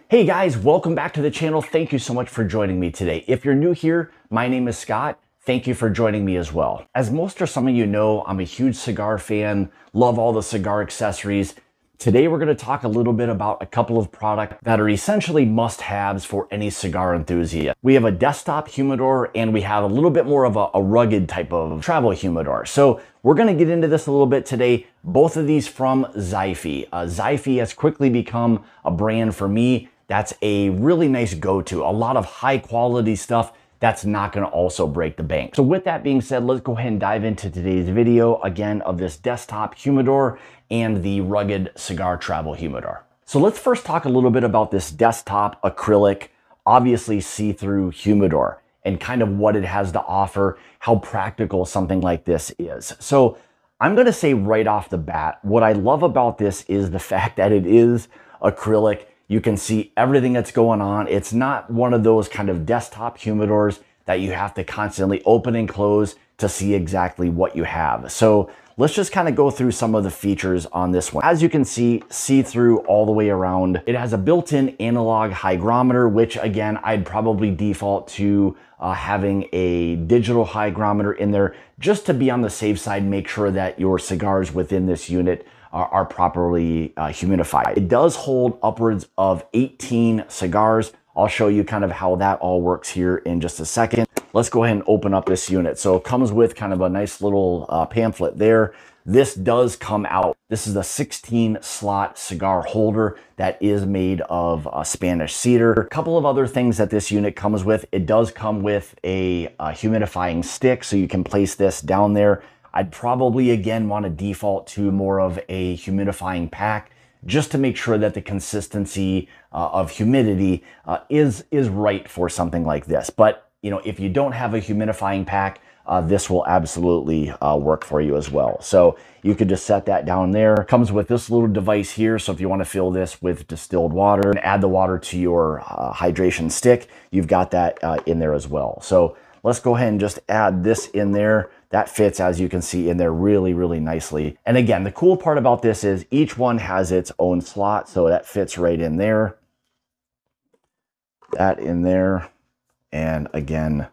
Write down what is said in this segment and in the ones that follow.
Hey guys, welcome back to the channel. Thank you so much for joining me today. If you're new here, my name is Scott. Thank you for joining me as well. As most or some of you know, I'm a huge cigar fan, love all the cigar accessories. Today we're going to talk a little bit about a couple of products that are essentially must-haves for any cigar enthusiast. We have a desktop humidor and we have a little bit more of a rugged type of travel humidor. So we're going to get into this a little bit today. Both of these from Xifei. Xifei has quickly become a brand for me. That's a really nice go-to. A lot of high quality stuff that's not going to also break the bank. So with that being said, let's go ahead and dive into today's video again of this desktop humidor and the rugged cigar travel humidor. So let's first talk a little bit about this desktop acrylic, obviously see-through humidor and kind of what it has to offer, how practical something like this is. So I'm going to say right off the bat, what I love about this is the fact that it is acrylic. You can see everything that's going on. It's not one of those kind of desktop humidors that you have to constantly open and close to see exactly what you have. So let's just kind of go through some of the features on this one. As you can see through all the way around. It has a built-in analog hygrometer, which again, I'd probably default to having a digital hygrometer in there just to be on the safe side, make sure that your cigars within this unit are properly humidified. It does hold upwards of 18 cigars. I'll show you kind of how that all works here in just a second. Let's go ahead and open up this unit. So it comes with kind of a nice little pamphlet there. This does come out. This is a 16 slot cigar holder that is made of Spanish cedar. A couple of other things that this unit comes with. It does come with a humidifying stick, so you can place this down there. I'd probably, again, want to default to more of a humidifying pack just to make sure that the consistency of humidity is right for something like this. But, you know, if you don't have a humidifying pack, this will absolutely work for you as well. So you could just set that down there. It comes with this little device here. So if you want to fill this with distilled water and add the water to your hydration stick, you've got that in there as well. So let's go ahead and just add this in there. That fits, as you can see, in there really, really nicely. And again, the cool part about this is each one has its own slot, so that fits right in there. That in there, and again,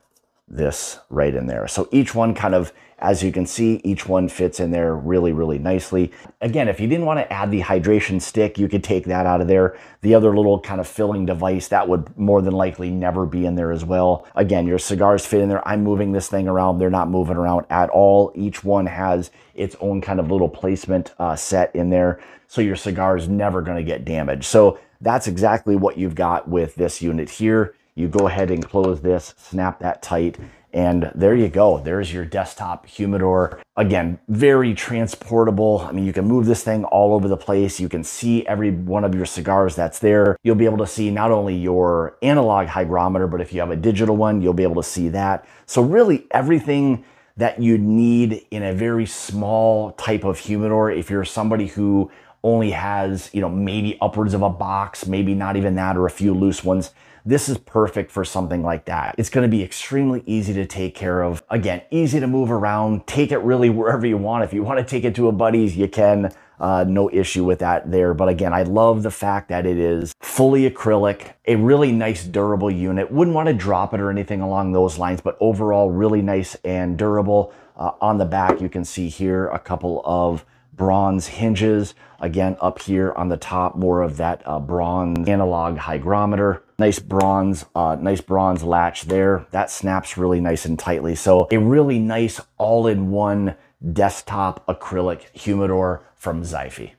this right in there. So each one kind of, as you can see, each one fits in there really, really nicely. Again, if you didn't want to add the hydration stick, you could take that out of there. The other little kind of filling device, that would more than likely never be in there as well. Again, your cigars fit in there. I'm moving this thing around. They're not moving around at all. Each one has its own kind of little placement set in there. So your cigar is never going to get damaged. So that's exactly what you've got with this unit here. You go ahead and close this, snap that tight, and there you go. There's your desktop humidor. Again, very transportable. I mean, you can move this thing all over the place. You can see every one of your cigars that's there. You'll be able to see not only your analog hygrometer, but if you have a digital one, you'll be able to see that. So really everything that you need in a very small type of humidor, if you're somebody who only has, you know, maybe upwards of a box, maybe not even that, or a few loose ones, this is perfect for something like that. It's going to be extremely easy to take care of. Again, easy to move around. Take it really wherever you want. If you want to take it to a buddy's, you can. No issue with that there. But again, I love the fact that it is fully acrylic, a really nice durable unit. Wouldn't want to drop it or anything along those lines, but overall really nice and durable. On the back, you can see here a couple of bronze hinges. Again, up here on the top, more of that bronze analog hygrometer. Nice bronze latch there. That snaps really nice and tightly. So a really nice all-in-one desktop acrylic humidor from Xifei.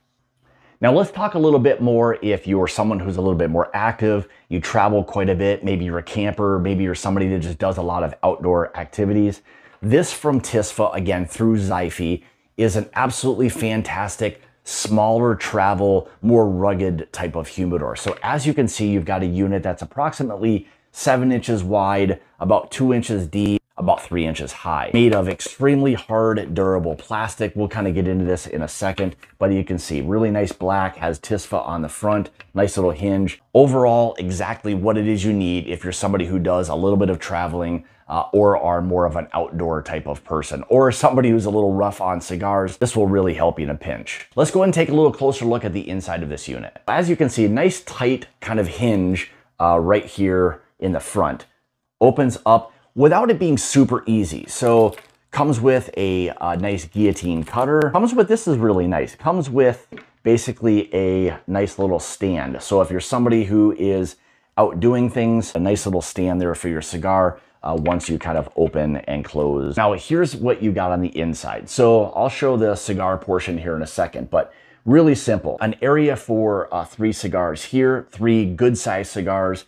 Now let's talk a little bit more if you're someone who's a little bit more active, you travel quite a bit, maybe you're a camper, maybe you're somebody that just does a lot of outdoor activities. This from TISFA, again, through Xifei, is an absolutely fantastic, smaller travel, more rugged type of humidor. So as you can see, you've got a unit that's approximately 7 inches wide, about 2 inches deep. about 3 inches high. Made of extremely hard, durable plastic. We'll kind of get into this in a second, but you can see really nice black, has TISFA on the front, nice little hinge. Overall, exactly what it is you need if you're somebody who does a little bit of traveling or are more of an outdoor type of person, or somebody who's a little rough on cigars. This will really help you in a pinch. Let's go ahead and take a little closer look at the inside of this unit. As you can see, a nice tight kind of hinge right here in the front. Opens up without it being super easy. So comes with a nice guillotine cutter. Comes with, this is really nice, comes with basically a nice little stand. So if you're somebody who is out doing things, a nice little stand there for your cigar once you kind of open and close. Now here's what you got on the inside. So I'll show the cigar portion here in a second, but really simple. An area for 3 cigars here, 3 good sized cigars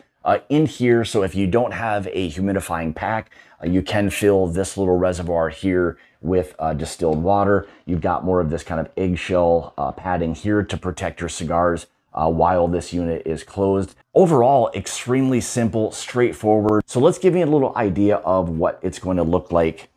in here. So if you don't have a humidifying pack, you can fill this little reservoir here with distilled water. You've got more of this kind of eggshell padding here to protect your cigars while this unit is closed. Overall, extremely simple, straightforward. So let's give you a little idea of what it's going to look like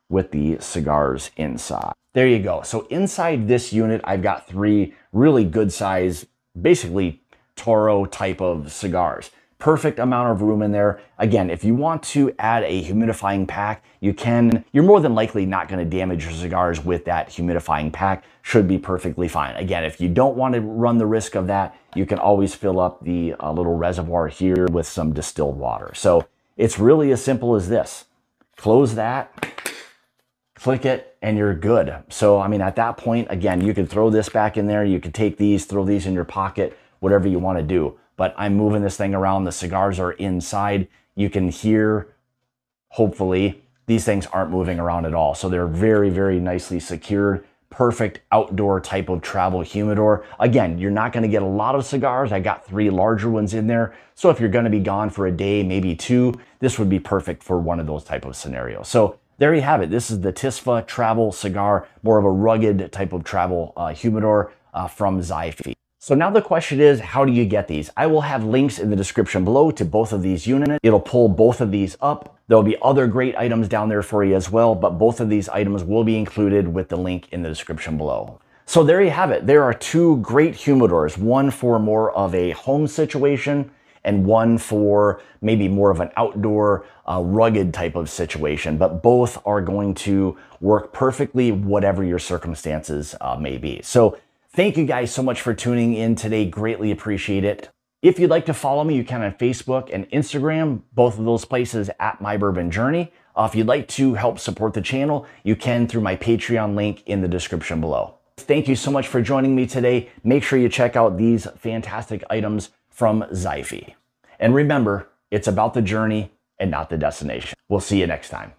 with the cigars inside. There you go. So inside this unit, I've got 3 really good size, basically Toro type of cigars. Perfect amount of room in there. Again, if you want to add a humidifying pack, you can. You're more than likely not going to damage your cigars with that humidifying pack. Should be perfectly fine. Again, if you don't want to run the risk of that, you can always fill up the little reservoir here with some distilled water. So it's really as simple as this. Close that, click it, and you're good. So, I mean, at that point, again, you can throw this back in there. You can take these, throw these in your pocket, whatever you want to do. But I'm moving this thing around. The cigars are inside. You can hear, hopefully, these things aren't moving around at all. So they're very, very nicely secured. Perfect outdoor type of travel humidor. Again, you're not going to get a lot of cigars. I got 3 larger ones in there. So if you're going to be gone for a day, maybe 2, this would be perfect for one of those type of scenarios. So there you have it. This is the TISFA travel cigar, more of a rugged type of travel humidor from Xifei. So now the question is, how do you get these? I will have links in the description below to both of these units. It'll pull both of these up. There'll be other great items down there for you as well, but both of these items will be included with the link in the description below. So there you have it. There are 2 great humidors, one for more of a home situation and one for maybe more of an outdoor, rugged type of situation, but both are going to work perfectly whatever your circumstances may be. So thank you guys so much for tuning in today. Greatly appreciate it. If you'd like to follow me, you can on Facebook and Instagram, both of those places at My Bourbon Journey. If you'd like to help support the channel, you can through my Patreon link in the description below. Thank you so much for joining me today. Make sure you check out these fantastic items from Xifei. And remember, it's about the journey and not the destination. We'll see you next time.